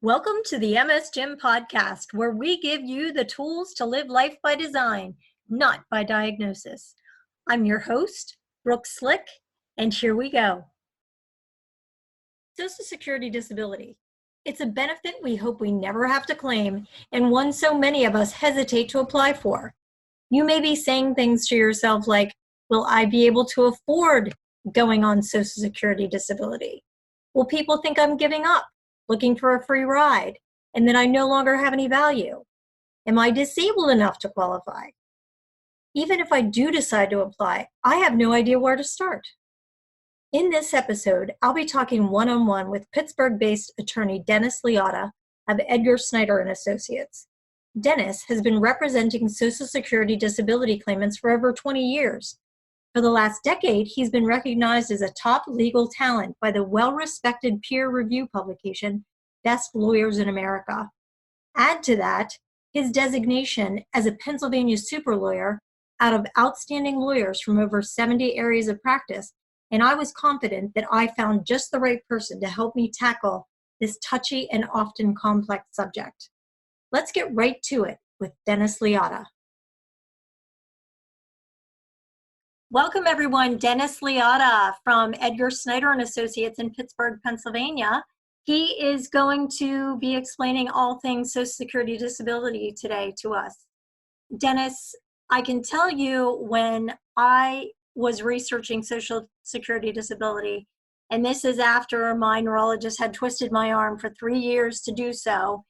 Welcome to the MS Gym podcast, where we give you the tools to live life by design, not by diagnosis. I'm your host, Brooke Slick, and here we go. Social Security disability. It's a benefit we hope we never have to claim, and one so many of us hesitate to apply for. You may be saying things to yourself like, will I be able to afford going on Social Security disability? Will people think I'm giving up, looking for a free ride, and that I no longer have any value? Am I disabled enough to qualify? Even if I do decide to apply, I have no idea where to start. In this episode, I'll be talking one-on-one with Pittsburgh-based Attorney Dennis Liotta of Edgar Snyder and Associates. Dennis has been representing Social Security disability claimants for over 20 years. For the last decade, he's been recognized as a top legal talent by the well-respected peer review publication, Best Lawyers in America. Add to that his designation as a Pennsylvania super lawyer out of outstanding lawyers from over 70 areas of practice, and I was confident that I found just the right person to help me tackle this touchy and often complex subject. Let's get right to it with Dennis Liotta. Welcome, everyone. Dennis Liotta from Edgar Snyder and Associates in Pittsburgh, Pennsylvania. He is going to be explaining all things Social Security disability today to us. Dennis, I can tell you when I was researching Social Security disability, and this is after my neurologist had twisted my arm for 3 years to do so.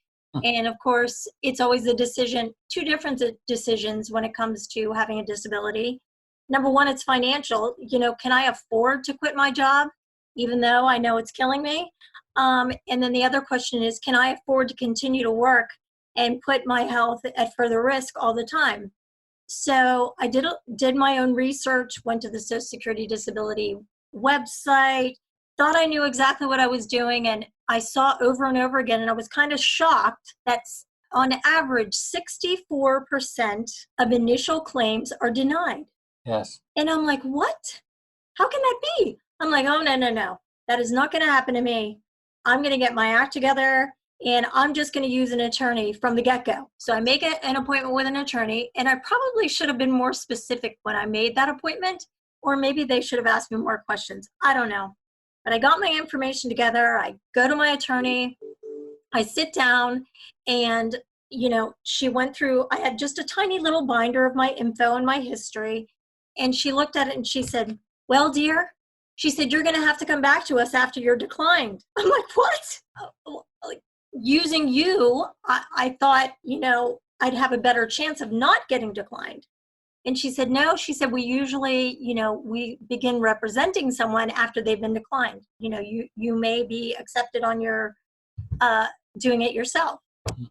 And of course, it's always a decision, two different decisions when it comes to having a disability. Number one, it's financial. Can I afford to quit my job, even though I know it's killing me? And then the other question is, can I afford to continue to work and put my health at further risk all the time? So I did my own research, went to the Social Security disability website, thought I knew exactly what I was doing, and I saw over and over again, and I was kind of shocked that on average, 64% of initial claims are denied. Yes. And I'm like, what? How can that be? I'm like, oh, no. That is not going to happen to me. I'm going to get my act together, and I'm just going to use an attorney from the get-go. So I make an appointment with an attorney, and I probably should have been more specific when I made that appointment, or maybe they should have asked me more questions. I don't know. But I got my information together. I go to my attorney. I sit down, and, she went through, I had just a tiny little binder of my info and my history. And she looked at it and she said, well, dear, she said, you're going to have to come back to us after you're declined. I'm like, what? Using you, I thought, I'd have a better chance of not getting declined. And she said, no, she said, we usually, we begin representing someone after they've been declined. You may be accepted on your doing it yourself.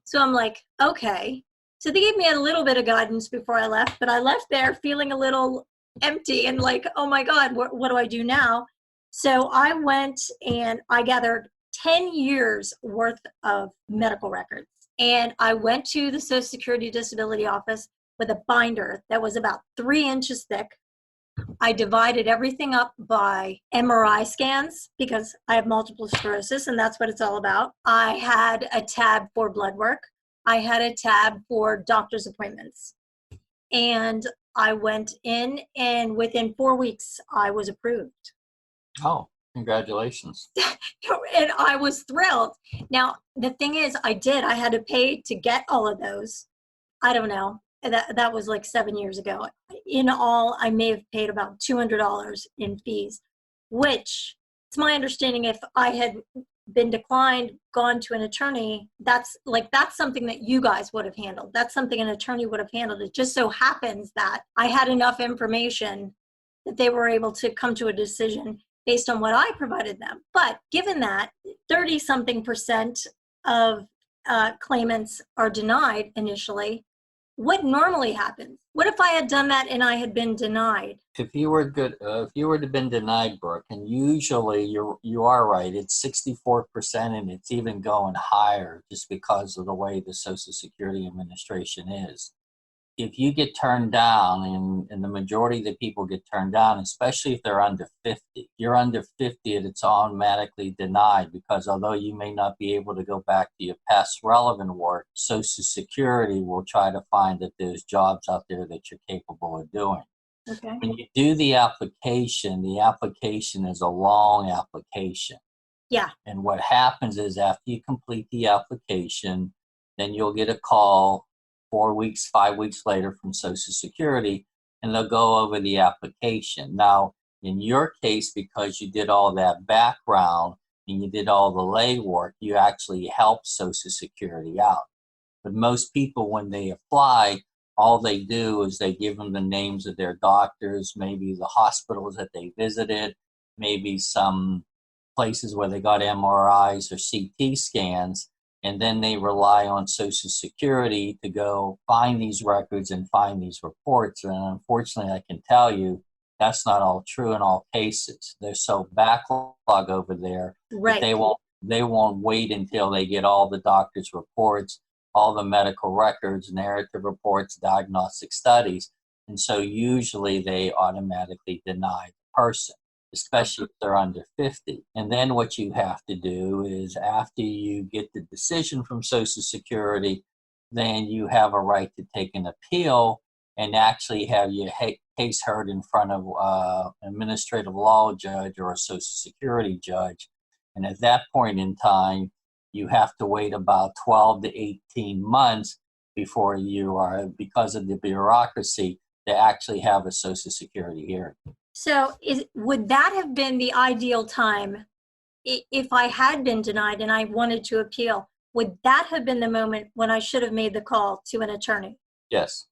So I'm like, okay. So they gave me a little bit of guidance before I left, but I left there feeling a little empty and like, oh my God, what do I do now? So I went and I gathered 10 years worth of medical records. And I went to the Social Security disability office with a binder that was about 3 inches thick. I divided everything up by MRI scans because I have multiple sclerosis and that's what it's all about. I had a tab for blood work. I had a tab for doctor's appointments. And I went in, and within 4 weeks, I was approved. Oh, congratulations. And I was thrilled. Now, the thing is, I had to pay to get all of those. I don't know. That was like 7 years ago. In all, I may have paid about $200 in fees, which it's my understanding if I had been declined, gone to an attorney, that's something that you guys would have handled. That's something an attorney would have handled. It just so happens that I had enough information that they were able to come to a decision based on what I provided them. But given that 30-something% of claimants are denied initially, what normally happens? What if I had done that and I had been denied? If you were to have been denied, Brooke, and usually you are right, it's 64%, and it's even going higher just because of the way the Social Security Administration is. if you get turned down, and the majority of the people get turned down, especially if they're under 50. If you're under 50, it's automatically denied because although you may not be able to go back to your past relevant work, Social Security will try to find that there's jobs out there that you're capable of doing. Okay. When you do the application is a long application. Yeah. And what happens is after you complete the application, then you'll get a call 4 weeks, 5 weeks later from Social Security, and they'll go over the application. Now, in your case, because you did all that background and you did all the legwork, you actually helped Social Security out. But most people, when they apply, all they do is they give them the names of their doctors, maybe the hospitals that they visited, maybe some places where they got MRIs or CT scans, and then they rely on Social Security to go find these records and find these reports. And unfortunately, I can tell you that's not all true in all cases. There's so backlog over there Right. that they won't wait until they get all the doctor's reports, all the medical records, narrative reports, diagnostic studies. And so usually they automatically deny the person, especially if they're under 50. And then what you have to do is after you get the decision from Social Security, then you have a right to take an appeal and actually have your case heard in front of an administrative law judge or a Social Security judge. And at that point in time, you have to wait about 12 to 18 months before you are, because of the bureaucracy, to actually have a Social Security hearing. So would that have been the ideal time if I had been denied and I wanted to appeal? Would that have been the moment when I should have made the call to an attorney? Yes.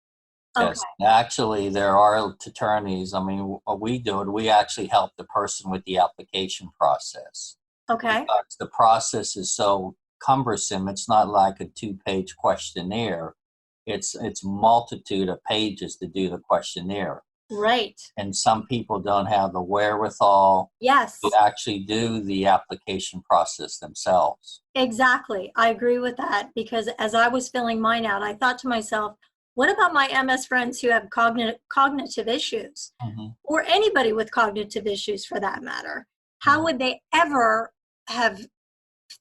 Okay. Yes. Actually, there are attorneys. I mean, what we do, we actually help the person with the application process. Okay. Because the process is so cumbersome. It's not like a 2-page questionnaire. It's multitude of pages to do the questionnaire. Right. And some people don't have the wherewithal Yes. to actually do the application process themselves. Exactly. I agree with that because as I was filling mine out, I thought to myself, what about my MS friends who have cognitive issues or anybody with cognitive issues for that matter? How would they ever have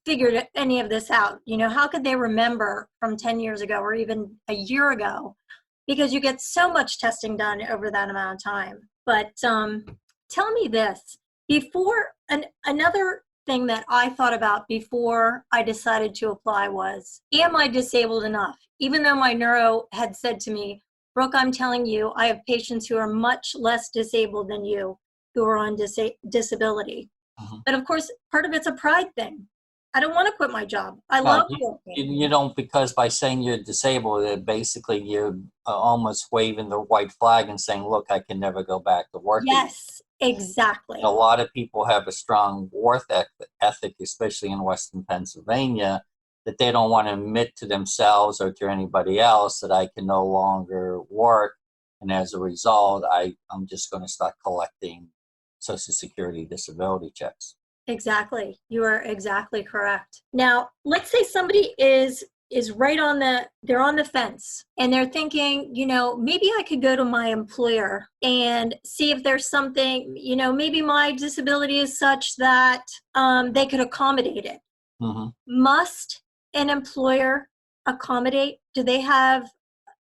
figured any of this out? You know, how could they remember from 10 years ago or even a year ago? Because you get so much testing done over that amount of time. But tell me this, before, another thing that I thought about before I decided to apply was, am I disabled enough? Even though my neuro had said to me, Brooke, I'm telling you, I have patients who are much less disabled than you who are on disability. But of course, part of it's a pride thing. I don't want to quit my job. I love working. You don't, because by saying you're disabled, basically you're almost waving the white flag and saying, look, I can never go back to work. Yes, exactly. A lot of people have a strong work ethic, especially in Western Pennsylvania, that they don't want to admit to themselves or to anybody else that I can no longer work. And as a result, I'm just going to start collecting Social Security disability checks. Exactly. You are exactly correct. Now, let's say somebody is right on they're on the fence and they're thinking, you know, maybe I could go to my employer and see if there's something, you know, maybe my disability is such that they could accommodate it. Must an employer accommodate? Do they have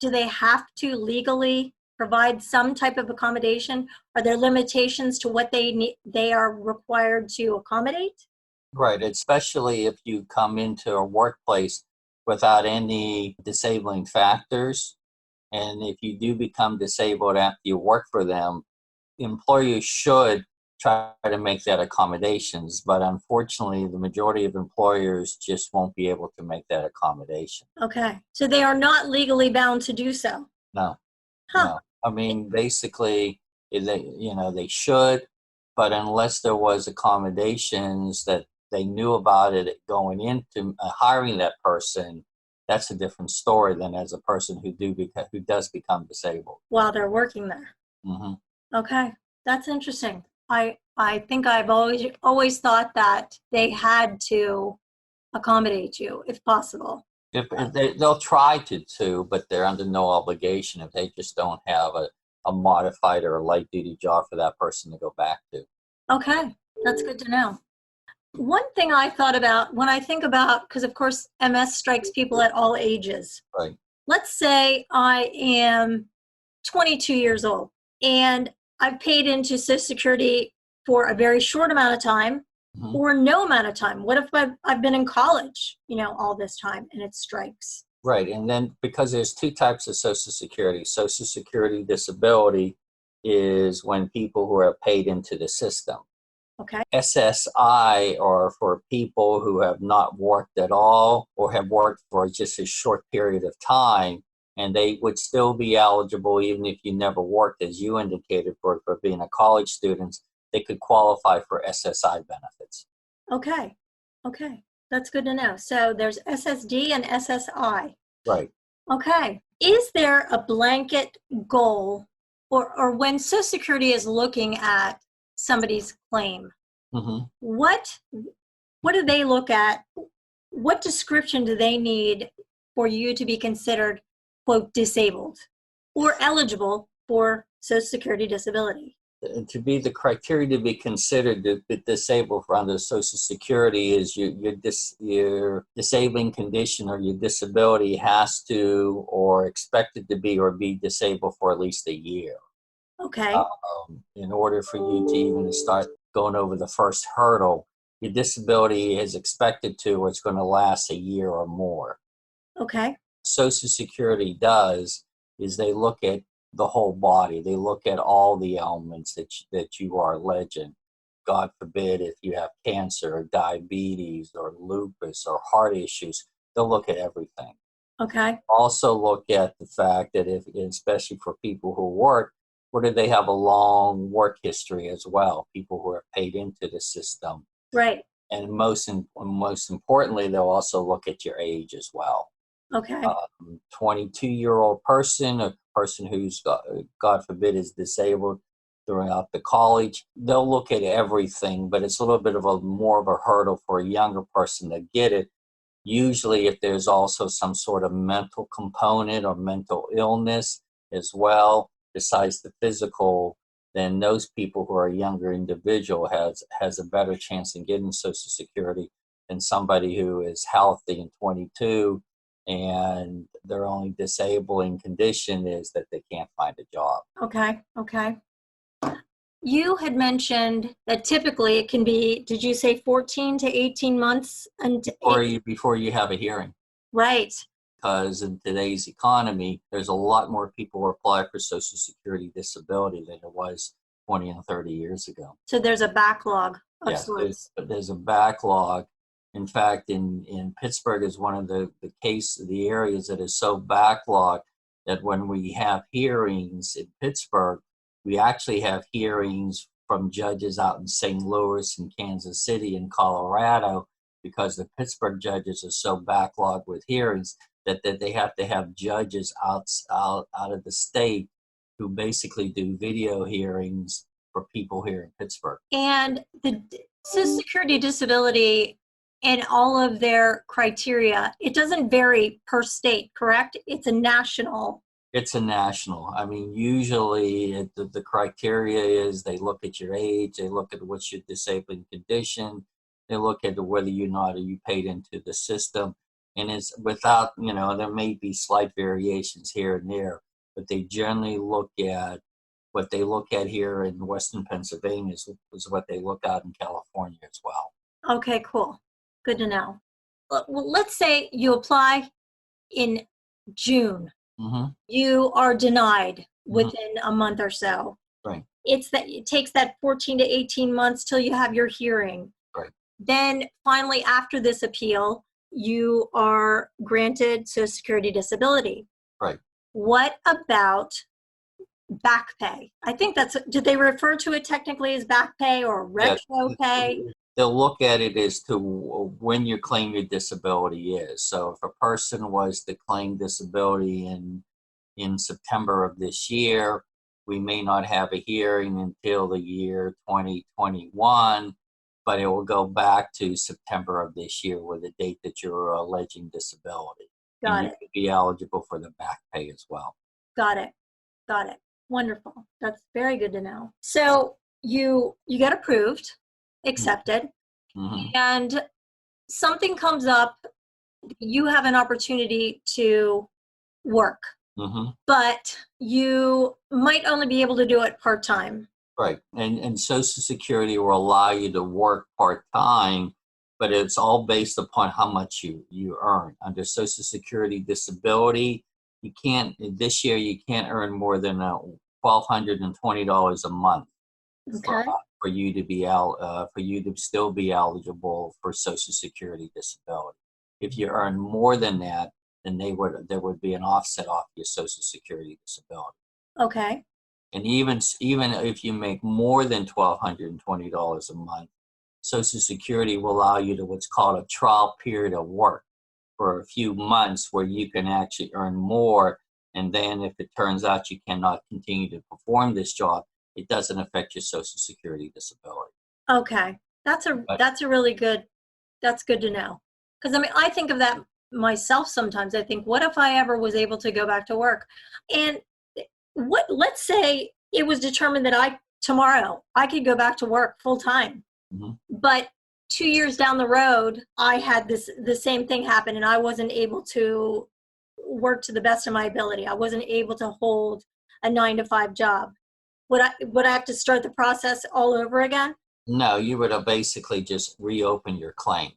to legally provide some type of accommodation? Are there limitations to what they are required to accommodate? Right, especially if you come into a workplace without any disabling factors. And if you do become disabled after you work for them, employers should try to make that accommodations. But unfortunately, the majority of employers just won't be able to make that accommodation. Okay. So they are not legally bound to do so? No. Huh. No. I mean, basically, they should, but unless there was accommodations that they knew about it going into hiring that person, that's a different story than as a person who does become disabled while they're working there. Okay, that's interesting. I think I've always thought that they had to accommodate you if possible. They'll try to, but they're under no obligation if they just don't have a modified or a light duty job for that person to go back to. Okay, that's good to know. One thing I thought about when I think about, because of course MS strikes people at all ages. Right. Let's say I am 22 years old and I've paid into Social Security for a very short amount of time or no amount of time. What if I've been in college, all this time and it strikes? Right. And then because there's two types of Social Security. Social Security disability is when people who are paid into the system. Okay. SSI are for people who have not worked at all or have worked for just a short period of time, and they would still be eligible even if you never worked, as you indicated, for being a college student. They could qualify for SSI benefits. Okay. That's good to know. So there's SSD and SSI. Right. Okay. Is there a blanket goal or when Social Security is looking at somebody's claim, what do they look at? What description do they need for you to be considered, quote, disabled or eligible for Social Security disability? To be the criteria to be considered to be disabled for under Social Security is your disabling condition or your disability has to or expected to be or be disabled for at least a year. Okay. In order for you to even start going over the first hurdle, your disability is expected to or it's going to last a year or more. Okay. Social Security does is they look at the whole body. They look at all the ailments that you are alleging. God forbid if you have cancer or diabetes or lupus or heart issues, they'll look at everything. Okay. Also look at the fact that if, especially for people who work, whether they have a long work history as well, people who are paid into the system. Right. And most importantly, they'll also look at your age as well. Okay. 22-year-old person, a person who's, God forbid, is disabled throughout the college, they'll look at everything, but it's a little bit of more of a hurdle for a younger person to get it. Usually if there's also some sort of mental component or mental illness as well, besides the physical, then those people who are a younger individual has a better chance in getting Social Security than somebody who is healthy and 22 and their only disabling condition is that they can't find a job. Okay. You had mentioned that typically it can be, did you say 14 to 18 months? Before you have a hearing. Right. Because in today's economy, there's a lot more people who apply for Social Security disability than there was 20 and 30 years ago. So there's a backlog of sorts. There's a backlog. In fact, in Pittsburgh is one of the areas that is so backlogged that when we have hearings in Pittsburgh, we actually have hearings from judges out in St. Louis and Kansas City and Colorado because the Pittsburgh judges are so backlogged with hearings that they have to have judges out of the state who basically do video hearings for people here in Pittsburgh. And the Social Security disability and all of their criteria, it doesn't vary per state, correct? It's a national. It's a national. I mean, usually the criteria is they look at your age, they look at what's your disabling condition, they look at whether or not are you paid into the system. And it's without, there may be slight variations here and there, but they generally look at what they look at here in Western Pennsylvania is what they look at in California as well. Okay, cool. Good to know. Well, let's say you apply in June. You are denied within a month or so. Right. It takes that 14 to 18 months till you have your hearing. Right. Then finally, after this appeal, you are granted Social Security disability. Right. What about back pay? I think did they refer to it technically as back pay or retro pay? They'll look at it as to when you claim your disability is. So if a person was to claim disability in September of this year, we may not have a hearing until the year 2021, but it will go back to September of this year with the date that you're alleging disability. and Got you it. could be eligible for the back pay as well. Got it. Got it. Wonderful. That's very good to know. So you get approved, accepted, Mm-hmm. and something comes up, you have an opportunity to work, Mm-hmm. but you might only be able to do it part-time. Right. And Social Security will allow you to work part-time, but it's all based upon how much you earn. Under Social Security disability, you can't, this year, you can't earn more than $1,220 a month Okay. for you to be for you to still be eligible for Social Security disability. If you earn more than that, then there would be an offset off your Social Security disability. Okay. And even if you make more than $1,220 a month, Social Security will allow you to what's called a trial period of work for a few months where you can actually earn more. And then if it turns out you cannot continue to perform this job, it doesn't affect your Social Security disability. Okay. That's a really good, that's good to know. Because I mean, I think of that myself sometimes. I think, what if I ever was able to go back to work? And let's say it was determined that tomorrow I could go back to work full time. Mm-hmm. But 2 years down the road, I had the same thing happen, and I wasn't able to work to the best of my ability. I wasn't able to hold a 9-to-5 job. Would I have to start the process all over again? No, you would have basically just reopened your claim.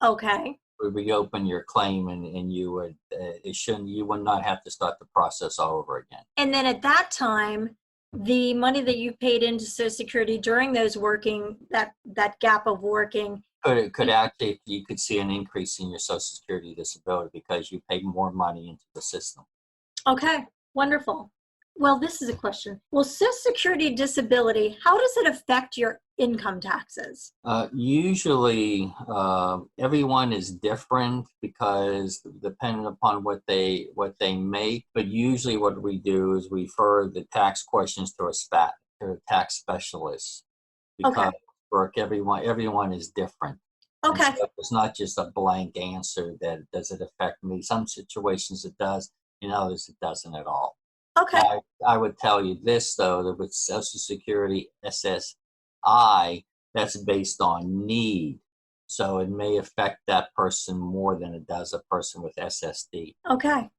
Okay. Reopen your claim, and you would you would not have to start the process all over again. And then at that time, the money that you paid into Social Security during those that gap of working Could actually, you could see an increase in your Social Security disability because you paid more money into the system. Okay, wonderful. Well, this is a question. Well, Social Security disability, how does it affect your income taxes? Usually, everyone is different because depending upon what they make. But usually, what we do is refer the tax questions to a tax specialist because Okay. everyone is different. Okay. So it's not just a blank answer that does it affect me. Some situations it does, in others it doesn't at all. Okay. I would tell you this, though, that with Social Security SSI, that's based on need. So it may affect that person more than it does a person with SSD. Okay.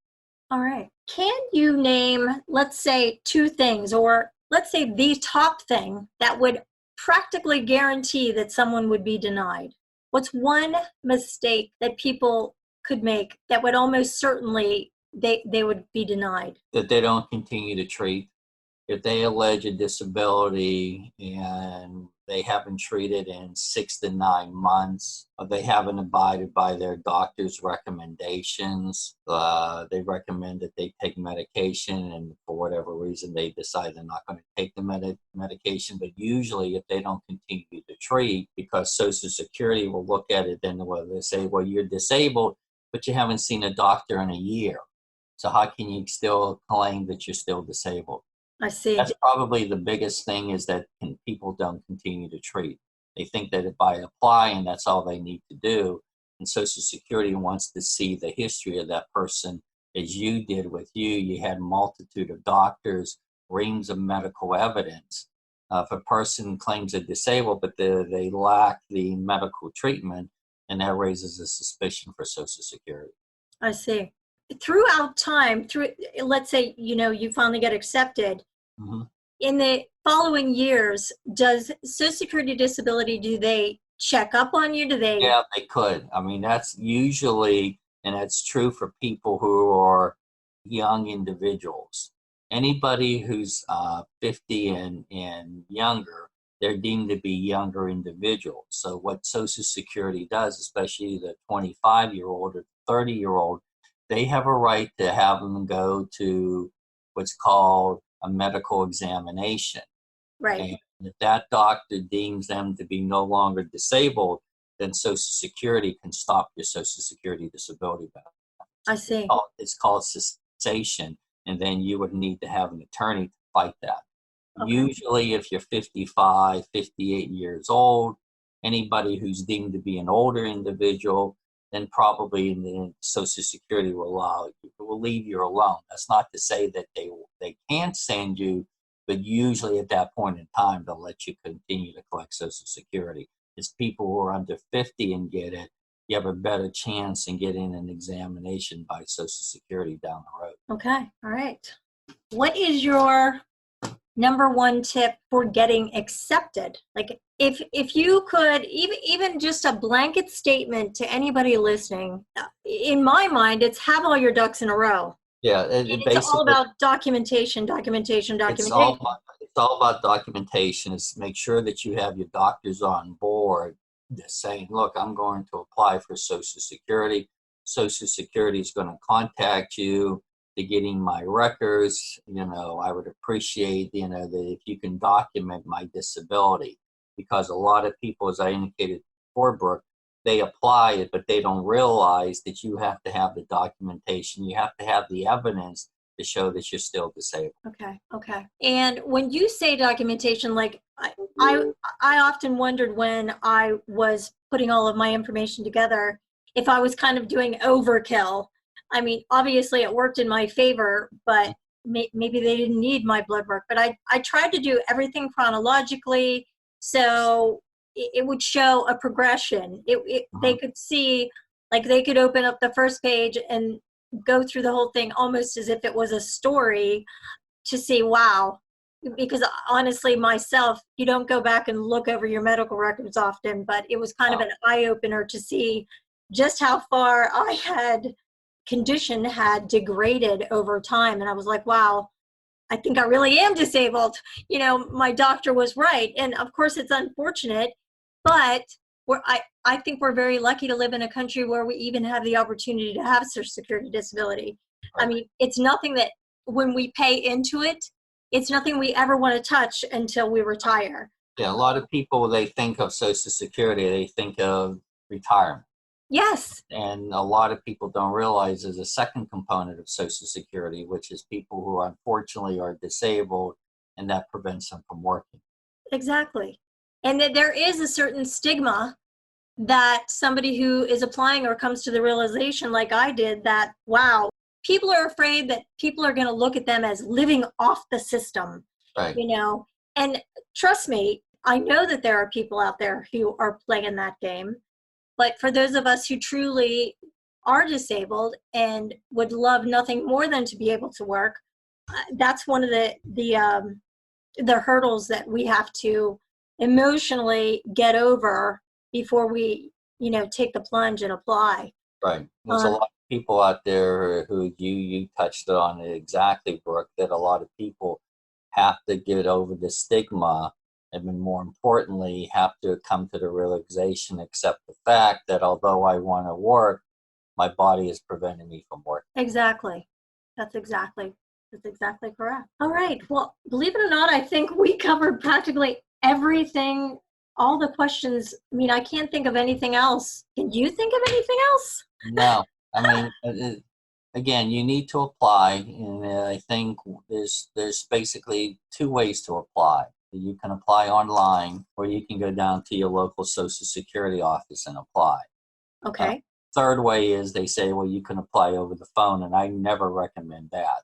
All right. Can you name, let's say, 2 things, or let's say the top thing that would practically guarantee that someone would be denied? What's one mistake that people could make that would almost certainly they would be denied? That they don't continue to treat. If they allege a disability and they haven't treated in 6 to 9 months, or they haven't abided by their doctor's recommendations, they recommend that they take medication, and for whatever reason they decide they're not going to take the medication. But usually if they don't continue to treat, because Social Security will look at it, then they say, well, you're disabled, but you haven't seen a doctor in a year. So how can you still claim that you're still disabled? I see. That's probably the biggest thing, is that people don't continue to treat. They think that by applying, that's all they need to do. And Social Security wants to see the history of that person, as you did with you. You had a multitude of doctors, reams of medical evidence. If a person claims they're disabled, but they lack the medical treatment, and that raises a suspicion for Social Security. I see. Throughout time, let's say, you finally get accepted. Mm-hmm. In the following years, does Social Security disability, do they check up on you? Yeah, they could. I mean, that's usually, and that's true for people who are young individuals. Anybody who's 50 and younger, they're deemed to be younger individuals. So what Social Security does, especially the 25-year-old or 30-year-old, they have a right to have them go to what's called a medical examination. Right. And if that doctor deems them to be no longer disabled, then Social Security can stop your Social Security disability benefit. I see. It's called cessation, and then you would need to have an attorney to fight that. Okay. Usually, if you're 55, 58 years old, anybody who's deemed to be an older individual, then probably the Social Security will leave you alone. That's not to say that they can't send you, but usually at that point in time, they'll let you continue to collect Social Security. It's people who are under 50 and get it, you have a better chance in getting an examination by Social Security down the road. Okay, all right. What is your number one tip for getting accepted? Like if you could, even just a blanket statement to anybody listening, in my mind, it's have all your ducks in a row. Yeah, It's all about documentation. It's all about documentation. Is make sure that you have your doctors on board that's saying, look, I'm going to apply for Social Security. Social Security is going to contact you to getting my records. I would appreciate, that if you can document my disability, because a lot of people, as I indicated before, Brooke, they apply it, but they don't realize that you have to have the documentation. You have to have the evidence to show that you're still disabled. Okay. And when you say documentation, like I often wondered when I was putting all of my information together, if I was kind of doing overkill. I mean, obviously it worked in my favor, but maybe they didn't need my blood work. But I tried to do everything chronologically, so it would show a progression. They could see, like they could open up the first page and go through the whole thing almost as if it was a story to see, wow. Because honestly, myself, you don't go back and look over your medical records often, but it was kind of an eye-opener to see just how far condition had degraded over time. And I was like, wow, I think I really am disabled. My doctor was right. And of course it's unfortunate, but I think we're very lucky to live in a country where we even have the opportunity to have Social Security disability. Right. I mean, it's nothing that when we pay into it, it's nothing we ever want to touch until we retire. Yeah, a lot of people, they think of Social Security, they think of retirement. Yes. And a lot of people don't realize there's a second component of Social Security, which is people who unfortunately are disabled, and that prevents them from working. Exactly. And that there is a certain stigma that somebody who is applying or comes to the realization like I did that, wow, people are afraid that people are going to look at them as living off the system, right. And trust me, I know that there are people out there who are playing that game. But for those of us who truly are disabled and would love nothing more than to be able to work, that's one of the hurdles that we have to emotionally get over before we, take the plunge and apply. Right. There's a lot of people out there who you touched on it exactly, Brooke, that a lot of people have to get over the stigma. And then more importantly, have to come to the realization, accept the fact that although I want to work, my body is preventing me from working. Exactly. That's exactly correct. All right. Well, believe it or not, I think we covered practically everything, all the questions. I mean, I can't think of anything else. Can you think of anything else? No. I mean, again, you need to apply. And I think there's basically two ways to apply. You can apply online, or you can go down to your local Social Security office and apply. Okay. Third way is they say, well, you can apply over the phone, and I never recommend that.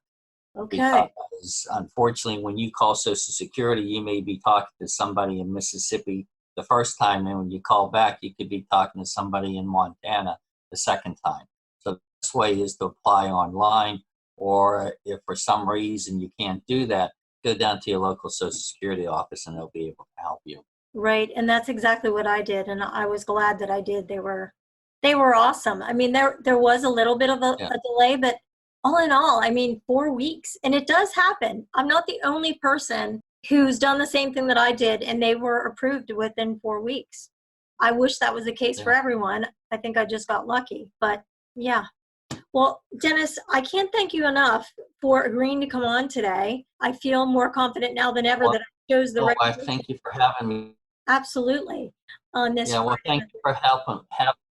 Okay. Because unfortunately, when you call Social Security, you may be talking to somebody in Mississippi the first time, and when you call back, you could be talking to somebody in Montana the second time. So the best way is to apply online, or if for some reason you can't do that, go down to your local Social Security office and they'll be able to help you. Right. And that's exactly what I did. And I was glad that I did. They were awesome. I mean, there was a little bit of a delay, but all in all, I mean, 4 weeks. And it does happen. I'm not the only person who's done the same thing that I did, and they were approved within 4 weeks. I wish that was the case for everyone. I think I just got lucky. But yeah. Well, Dennis, I can't thank you enough for agreeing to come on today. I feel more confident now than ever that I chose the right. I thank you for having me. Absolutely. On this. Yeah, well, thank you for having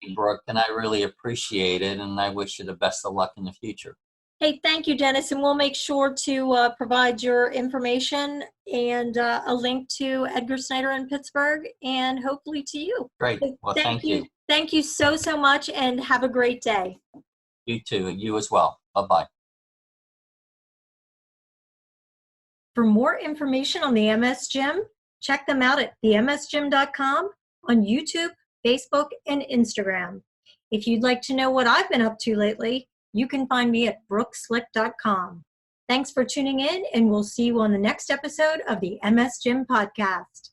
me, Brooke, and I really appreciate it, and I wish you the best of luck in the future. Hey, thank you, Dennis, and we'll make sure to provide your information and a link to Edgar Snyder in Pittsburgh and hopefully to you. Great. So Well, thank you. Thank you so, so much and have a great day. You too. You as well. Bye-bye. For more information on the MS Gym, check them out at themsgym.com on YouTube, Facebook, and Instagram. If you'd like to know what I've been up to lately, you can find me at brookslick.com. Thanks for tuning in, and we'll see you on the next episode of the MS Gym podcast.